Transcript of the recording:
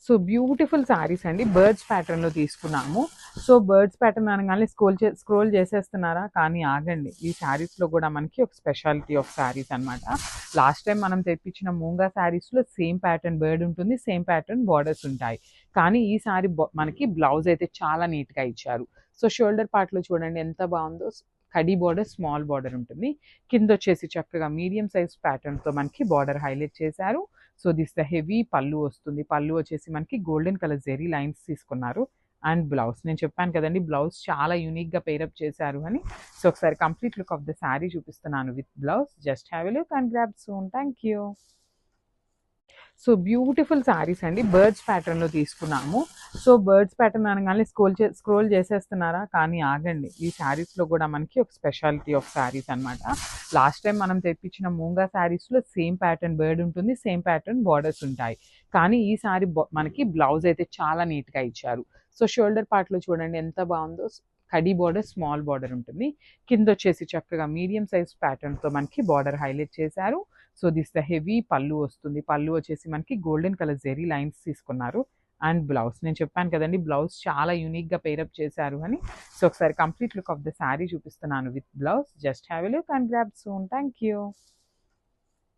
So beautiful saris అండి. Birds ప్యాటర్న్‌లో తీసుకున్నాము. సో బర్డ్స్ ప్యాటర్న్ అనగానే స్క్రోల్ చేసేస్తున్నారా? కానీ ఆగండి. ఈ శారీస్‌లో కూడా మనకి ఒక స్పెషాలిటీ ఆఫ్ శారీస్ అన్నమాట. లాస్ట్ టైం మనం తెప్పించిన మూంగా శారీస్‌లో సేమ్ ప్యాటర్న్ బర్డ్ ఉంటుంది. సేమ్ ప్యాటర్న్ బోర్డర్స్ ఉంటాయి. కానీ ఈ శారీ మనకి బ్లౌజ్ అయితే చాలా నీట్‌గా ఇచ్చారు. సో షోల్డర్ పార్ట్‌లో చూడండి ఎంత బావుందో. కడీ బోర్డర్, స్మాల్ బోర్డర్ ఉంటుంది. కిందొచ్చేసి చక్కగా మీడియం సైజ్ ప్యాటర్న్‌తో మనకి బోర్డర్ హైలైట్ చేశారు. సో దిస్ ద హెవీ పళ్ళు వస్తుంది. పళ్ళు వచ్చేసి మనకి గోల్డెన్ కలర్ జెరీ లైన్స్ తీసుకున్నారు. అండ్ బ్లౌజ్ నేను చెప్పాను కదండి, బ్లౌజ్ చాలా యూనిక్‌గా పేరప్ చేశారు అని. సో ఒకసారి complete look of the sari చూపిస్తున్నాను with blouse. Just have a look and grab soon. Thank you. So beautiful saris అండి. బర్డ్స్ ప్యాటర్న్‌లో తీసుకున్నాము. సో బర్డ్స్ ప్యాటర్న్ అనగానే స్క్రోల్ చేసేస్తున్నారా? కానీ ఆగండి. ఈ శారీస్‌లో కూడా మనకి ఒక స్పెషాలిటీ ఆఫ్ శారీస్ అన్నమాట. లాస్ట్ టైం మనం తెప్పించిన మూంగా శారీస్‌లో సేమ్ ప్యాటర్న్ బర్డ్ ఉంటుంది. సేమ్ ప్యాటర్న్ బోర్డర్స్ ఉంటాయి. కానీ ఈ శారీ మనకి బ్లౌజ్ అయితే చాలా నీట్‌గా ఇచ్చారు. సో షోల్డర్ పార్ట్‌లో చూడండి ఎంత బావుందో. కడీ బోర్డర్, స్మాల్ బోర్డర్ ఉంటుంది. కిందొచ్చేసి చక్కగా మీడియం సైజ్ ప్యాటర్న్‌తో మనకి బోర్డర్ హైలైట్ చేశారు. సో దిస్ ద హెవీ పళ్ళు వస్తుంది. పళ్ళు వచ్చేసి మనకి గోల్డెన్ కలర్ జెరీ లైన్స్ తీసుకున్నారు. అండ్ బ్లౌజ్ నేను చెప్పాను కదండి, బ్లౌజ్ చాలా యూనిక్‌గా పేరప్ చేశారు అని. సో ఒకసారి complete look of the sari చూపిస్తున్నాను with blouse. Just have a look and grab soon. Thank you.